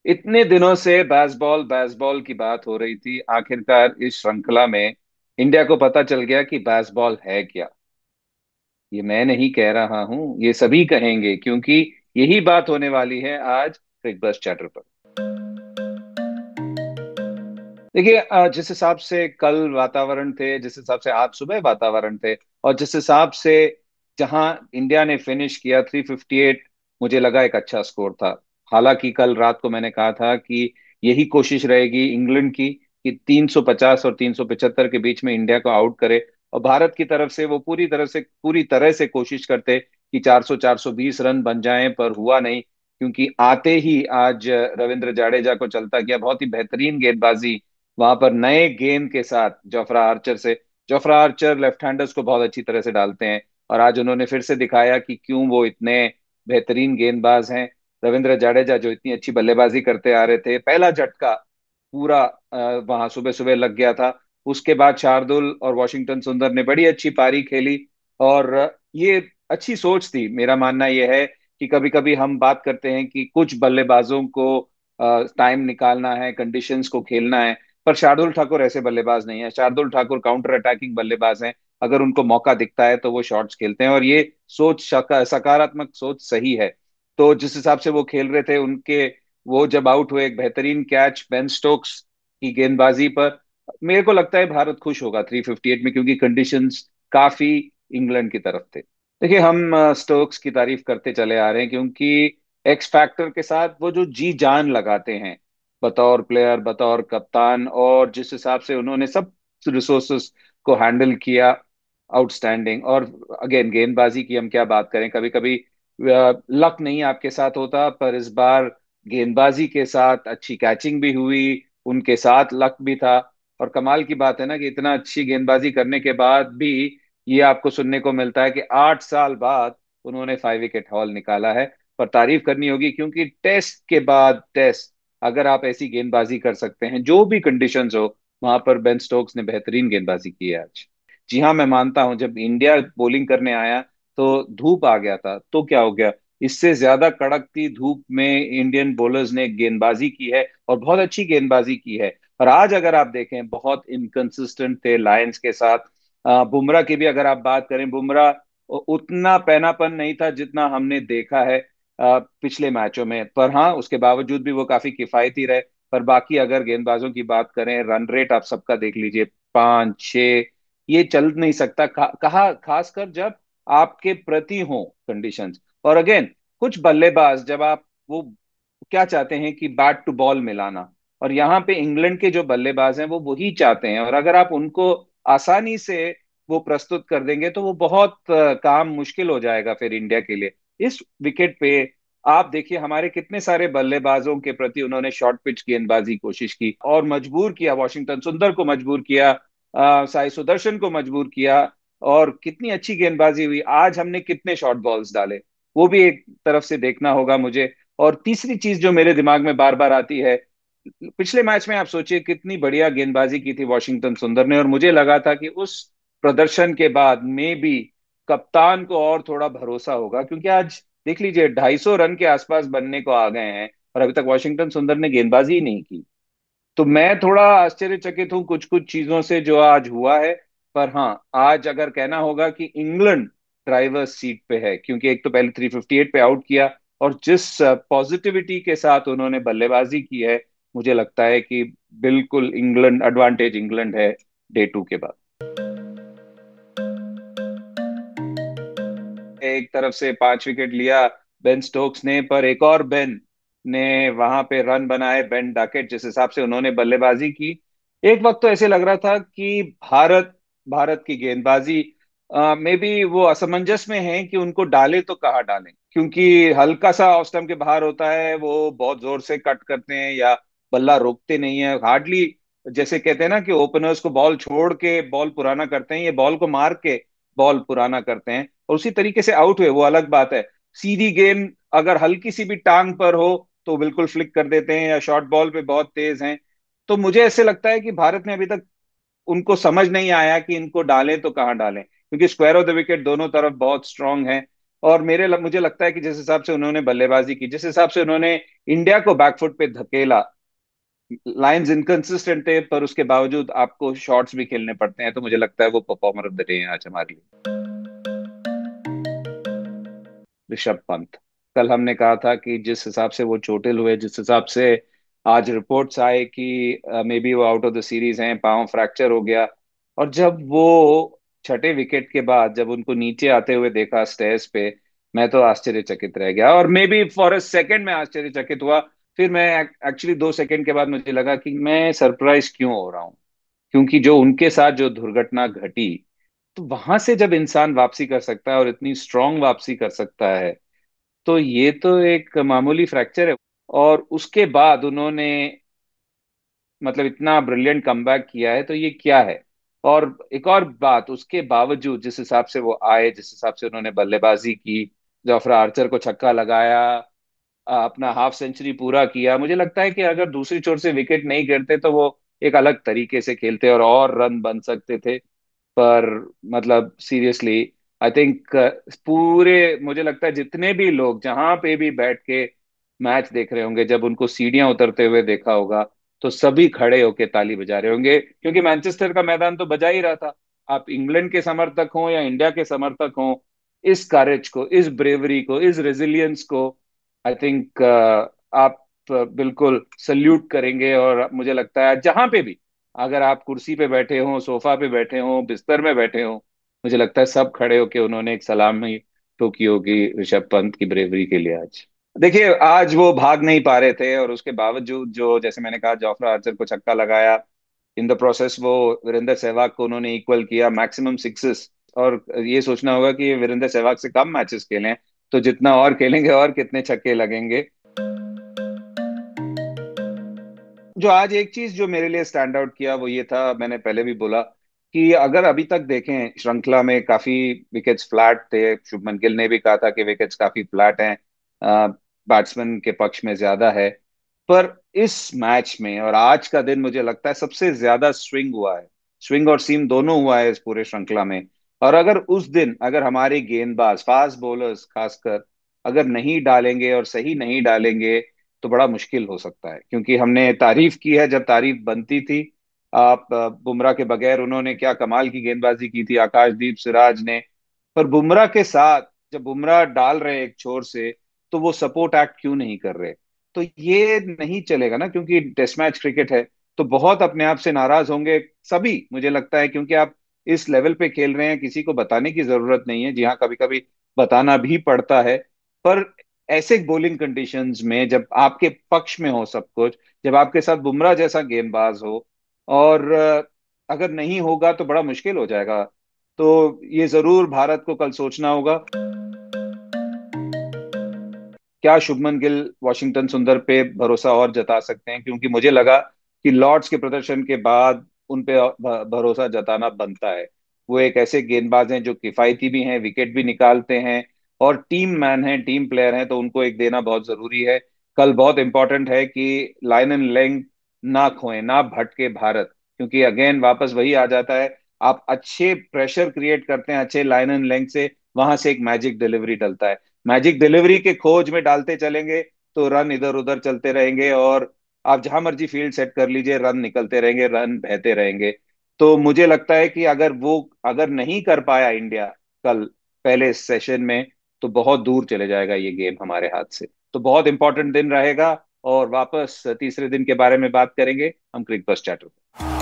इतने दिनों से बेसबॉल बेसबॉल की बात हो रही थी। आखिरकार इस श्रृंखला में इंडिया को पता चल गया कि बेसबॉल है क्या। ये मैं नहीं कह रहा हूं, ये सभी कहेंगे, क्योंकि यही बात होने वाली है आज क्रिक बस चैटर पर। देखिए, जिस हिसाब से कल वातावरण थे, जिस हिसाब से आज सुबह वातावरण थे, और जिस हिसाब से जहां इंडिया ने फिनिश किया 358, मुझे लगा एक अच्छा स्कोर था। हालांकि कल रात को मैंने कहा था कि यही कोशिश रहेगी इंग्लैंड की कि 350 और 375 के बीच में इंडिया को आउट करे, और भारत की तरफ से वो पूरी तरह से कोशिश करते कि 400 420 रन बन जाएं, पर हुआ नहीं। क्योंकि आते ही आज रविंद्र जाडेजा को चलता किया, बहुत ही बेहतरीन गेंदबाजी वहां पर नए गेंद के साथ जोफ्रा आर्चर से। जोफ्रा आर्चर लेफ्ट हैंडर्स को बहुत अच्छी तरह से डालते हैं, और आज उन्होंने फिर से दिखाया कि क्यों वो इतने बेहतरीन गेंदबाज हैं। रविंद्र जाडेजा जो इतनी अच्छी बल्लेबाजी करते आ रहे थे, पहला झटका पूरा वहां सुबह सुबह लग गया था। उसके बाद शार्दुल और वॉशिंगटन सुंदर ने बड़ी अच्छी पारी खेली। और ये अच्छी सोच थी। मेरा मानना यह है कि कभी कभी हम बात करते हैं कि कुछ बल्लेबाजों को टाइम निकालना है, कंडीशंस को खेलना है, पर शार्दुल ठाकुर ऐसे बल्लेबाज नहीं है। शार्दुल ठाकुर काउंटर अटैकिंग बल्लेबाज हैं। अगर उनको मौका दिखता है तो वो शॉट्स खेलते हैं, और ये सोच सकारात्मक सोच सही है। तो जिस हिसाब से वो खेल रहे थे उनके, वो जब आउट हुए, एक बेहतरीन कैच बेन स्टोक्स की गेंदबाजी पर, मेरे को लगता है भारत खुश होगा 358 में, क्योंकि कंडीशंस काफी इंग्लैंड की तरफ थे। देखिए, हम स्टोक्स की तारीफ करते चले आ रहे हैं, क्योंकि एक्स फैक्टर के साथ वो जो जी जान लगाते हैं बतौर प्लेयर, बतौर कप्तान, और जिस हिसाब से उन्होंने सब रिसोर्सेस को हैंडल किया, आउटस्टैंडिंग। और अगेन गेंदबाजी की हम क्या बात करें, कभी कभी लक नहीं आपके साथ होता, पर इस बार गेंदबाजी के साथ अच्छी कैचिंग भी हुई, उनके साथ लक भी था। और कमाल की बात है ना कि इतना अच्छी गेंदबाजी करने के बाद भी ये आपको सुनने को मिलता है कि 8 साल बाद उन्होंने 5 विकेट हॉल निकाला है। पर तारीफ करनी होगी, क्योंकि टेस्ट के बाद टेस्ट अगर आप ऐसी गेंदबाजी कर सकते हैं जो भी कंडीशंस हो, वहां पर बेन स्टोक्स ने बेहतरीन गेंदबाजी की है आज। जी हाँ, मैं मानता हूं, जब इंडिया बॉलिंग करने आया तो धूप आ गया था, तो क्या हो गया, इससे ज्यादा कड़कती धूप में इंडियन बॉलर्स ने गेंदबाजी की है, और बहुत अच्छी गेंदबाजी की है। और आज अगर आप देखें, बहुत इनकंसिस्टेंट थे लायंस के साथ। बुमराह की भी अगर आप बात करें, बुमराह उतना पैनापन नहीं था जितना हमने देखा है पिछले मैचों में। पर हाँ, उसके बावजूद भी वो काफी किफायती रहे। पर बाकी अगर गेंदबाजों की बात करें, रन रेट आप सबका देख लीजिए, 5 6, ये चल नहीं सकता। कहा खासकर जब आपके प्रति हो कंडीशंस। और अगेन, कुछ बल्लेबाज जब आप वो क्या चाहते हैं कि बैट टू बॉल मिलाना, और यहाँ पे इंग्लैंड के जो बल्लेबाज हैं वो वही चाहते हैं। और अगर आप उनको आसानी से वो प्रस्तुत कर देंगे तो वो बहुत काम मुश्किल हो जाएगा फिर इंडिया के लिए। इस विकेट पे आप देखिए, हमारे कितने सारे बल्लेबाजों के प्रति उन्होंने शॉर्ट पिच गेंदबाजी कोशिश की, और मजबूर किया, वॉशिंगटन सुंदर को मजबूर किया, साई सुदर्शन को मजबूर किया, और कितनी अच्छी गेंदबाजी हुई। आज हमने कितने शॉर्ट बॉल्स डाले, वो भी एक तरफ से देखना होगा मुझे। और तीसरी चीज जो मेरे दिमाग में बार बार आती है, पिछले मैच में आप सोचिए कितनी बढ़िया गेंदबाजी की थी वॉशिंगटन सुंदर ने, और मुझे लगा था कि उस प्रदर्शन के बाद में भी कप्तान को और थोड़ा भरोसा होगा, क्योंकि आज देख लीजिए 250 रन के आसपास बनने को आ गए हैं, और अभी तक वॉशिंगटन सुंदर ने गेंदबाजी ही नहीं की। तो मैं थोड़ा आश्चर्यचकित हूं कुछ कुछ चीजों से जो आज हुआ है। पर हाँ, आज अगर कहना होगा कि इंग्लैंड ड्राइवर्स सीट पे है, क्योंकि एक तो पहले 358 पे आउट किया, और जिस पॉजिटिविटी के साथ उन्होंने बल्लेबाजी की है, मुझे लगता है कि बिल्कुल इंग्लैंड एडवांटेज, इंग्लैंड है डे 2 के बाद। एक तरफ से 5 विकेट लिया बेन स्टोक्स ने, पर एक और बेन ने वहां पे रन बनाए, बेन डाकेट, जिस हिसाब से उन्होंने बल्लेबाजी की। एक वक्त तो ऐसे लग रहा था कि भारत भारत की गेंदबाजी में भी वो असमंजस में है कि उनको डाले तो कहाँ डालें, क्योंकि हल्का सा ऑफ स्टंप के बाहर होता है, वो बहुत जोर से कट करते हैं या बल्ला रोकते नहीं है हार्डली। जैसे कहते हैं ना कि ओपनर्स को बॉल छोड़ के बॉल पुराना करते हैं, ये बॉल को मार के बॉल पुराना करते हैं, और उसी तरीके से आउट हुए, वो अलग बात है। सीधी गेंद अगर हल्की सी भी टांग पर हो तो बिल्कुल फ्लिक कर देते हैं, या शॉर्ट बॉल पे बहुत तेज हैं। तो मुझे ऐसे लगता है कि भारत ने अभी तक, उनको समझ नहीं आया कि इनको डालें तो कहाँ डालें, क्योंकि स्क्वायर ऑफ द विकेट दोनों तरफ बहुत स्ट्रांग है। और मुझे लगता है कि जिस हिसाब से उन्होंने बल्लेबाजी की, जिस हिसाब से उन्होंने इंडिया को बैकफुट पे धकेला, लाइंस इनकंसिस्टेंट थे पर उसके बावजूद आपको शॉट्स भी खेलने पड़ते हैं, तो मुझे लगता है वो परफॉर्मर ऑफ द डे है आज हमारे लिए ऋषभ पंत। कल हमने कहा था कि जिस हिसाब से वो चोटिल हुए, जिस हिसाब से आज रिपोर्ट्स आए कि मे बी वो आउट ऑफ द सीरीज हैं, पांव फ्रैक्चर हो गया, और जब वो छठे विकेट के बाद जब उनको नीचे आते हुए देखा स्टेयर्स पे, मैं तो आश्चर्यचकित रह गया, और may be for a second मैं आश्चर्यचकित हुआ। फिर मैं एक्चुअली 2 सेकंड के बाद मुझे लगा कि मैं सरप्राइज क्यों हो रहा हूँ, क्योंकि जो उनके साथ जो दुर्घटना घटी, तो वहां से जब इंसान वापसी कर सकता है और इतनी स्ट्रांग वापसी कर सकता है, तो ये तो एक मामूली फ्रैक्चर है। और उसके बाद उन्होंने मतलब इतना ब्रिलियंट कमबैक किया है, तो ये क्या है। और एक और बात, उसके बावजूद जिस हिसाब से वो आए, जिस हिसाब से उन्होंने बल्लेबाजी की, जोफ्रा आर्चर को छक्का लगाया, अपना हाफ सेंचुरी पूरा किया, मुझे लगता है कि अगर दूसरी छोर से विकेट नहीं गिरते तो वो एक अलग तरीके से खेलते और रन बन सकते थे। पर मतलब सीरियसली आई थिंक पूरे, मुझे लगता है जितने भी लोग जहां पे भी बैठ के मैच देख रहे होंगे, जब उनको सीढ़ियां उतरते हुए देखा होगा, तो सभी खड़े होके ताली बजा रहे होंगे, क्योंकि मैनचेस्टर का मैदान तो बजा ही रहा था। आप इंग्लैंड के समर्थक हों या इंडिया के समर्थक हों, इस करेज को, इस ब्रेवरी को, इस रेजिलियंस को आई थिंक आप बिल्कुल सल्यूट करेंगे। और मुझे लगता है जहां पे भी, अगर आप कुर्सी पे बैठे हो, सोफा पे बैठे हो, बिस्तर में बैठे हो, मुझे लगता है सब खड़े होके उन्होंने एक सलामी ठोकी होगी ऋषभ पंत की ब्रेवरी के लिए आज। देखिए, आज वो भाग नहीं पा रहे थे, और उसके बावजूद जो, जैसे मैंने कहा, जोफ्रा आर्चर को छक्का लगाया, इन द प्रोसेस वो वीरेंद्र सहवाग को उन्होंने इक्वल किया, मैक्सिमम सिक्सेस। और ये सोचना होगा कि ये वीरेंद्र सहवाग से कम मैचेस खेले हैं, तो जितना और खेलेंगे और कितने छक्के लगेंगे। जो आज एक चीज जो मेरे लिए स्टैंड आउट किया वो ये था, मैंने पहले भी बोला कि अगर अभी तक देखें श्रृंखला में काफी विकेट्स फ्लैट थे, शुभमन गिल ने भी कहा था कि विकेट्स काफी फ्लैट हैं, बैट्समैन के पक्ष में ज्यादा है। पर इस मैच में और आज का दिन मुझे लगता है सबसे ज्यादा स्विंग हुआ है, स्विंग और सीम दोनों हुआ है इस पूरे श्रृंखला में। और अगर उस दिन अगर हमारे गेंदबाज, फास्ट बॉलर्स खासकर, अगर नहीं डालेंगे और सही नहीं डालेंगे, तो बड़ा मुश्किल हो सकता है, क्योंकि हमने तारीफ की है जब तारीफ बनती थी। आप बुमराह के बगैर उन्होंने क्या कमाल की गेंदबाजी की थी, आकाशदीप सिराज ने। पर बुमराह के साथ जब बुमराह डाल रहे हैं एक छोर से, तो वो सपोर्ट एक्ट क्यों नहीं कर रहे। तो ये नहीं चलेगा ना, क्योंकि टेस्ट मैच क्रिकेट है, तो बहुत अपने आप से नाराज होंगे सभी, मुझे लगता है, क्योंकि आप इस लेवल पे खेल रहे हैं, किसी को बताने की जरूरत नहीं है। जी हाँ, कभी कभी बताना भी पड़ता है, पर ऐसे बॉलिंग कंडीशंस में जब आपके पक्ष में हो सब कुछ, जब आपके साथ बुमराह जैसा गेंदबाज हो, और अगर नहीं होगा तो बड़ा मुश्किल हो जाएगा। तो ये जरूर भारत को कल सोचना होगा, क्या शुभमन गिल वॉशिंगटन सुंदर पे भरोसा और जता सकते हैं, क्योंकि मुझे लगा कि लॉर्ड्स के प्रदर्शन के बाद उन पे भरोसा जताना बनता है। वो एक ऐसे गेंदबाज हैं जो किफायती भी हैं, विकेट भी निकालते हैं, और टीम मैन हैं, टीम प्लेयर हैं, तो उनको एक देना बहुत जरूरी है। कल बहुत इंपॉर्टेंट है कि लाइन एंड लेंथ ना खोए, ना भटके भारत, क्योंकि अगेन वापस वही आ जाता है। आप अच्छे प्रेशर क्रिएट करते हैं अच्छे लाइन एंड लेंथ से, वहां से एक मैजिक डिलीवरी डलता है। मैजिक डिलीवरी के खोज में डालते चलेंगे तो रन इधर उधर चलते रहेंगे, और आप जहां मर्जी फील्ड सेट कर लीजिए, रन निकलते रहेंगे, रन बहते रहेंगे। तो मुझे लगता है कि अगर नहीं कर पाया इंडिया कल पहले सेशन में, तो बहुत दूर चले जाएगा ये गेम हमारे हाथ से। तो बहुत इंपॉर्टेंट दिन रहेगा, और वापस तीसरे दिन के बारे में बात करेंगे हम क्रिक बस चैटर।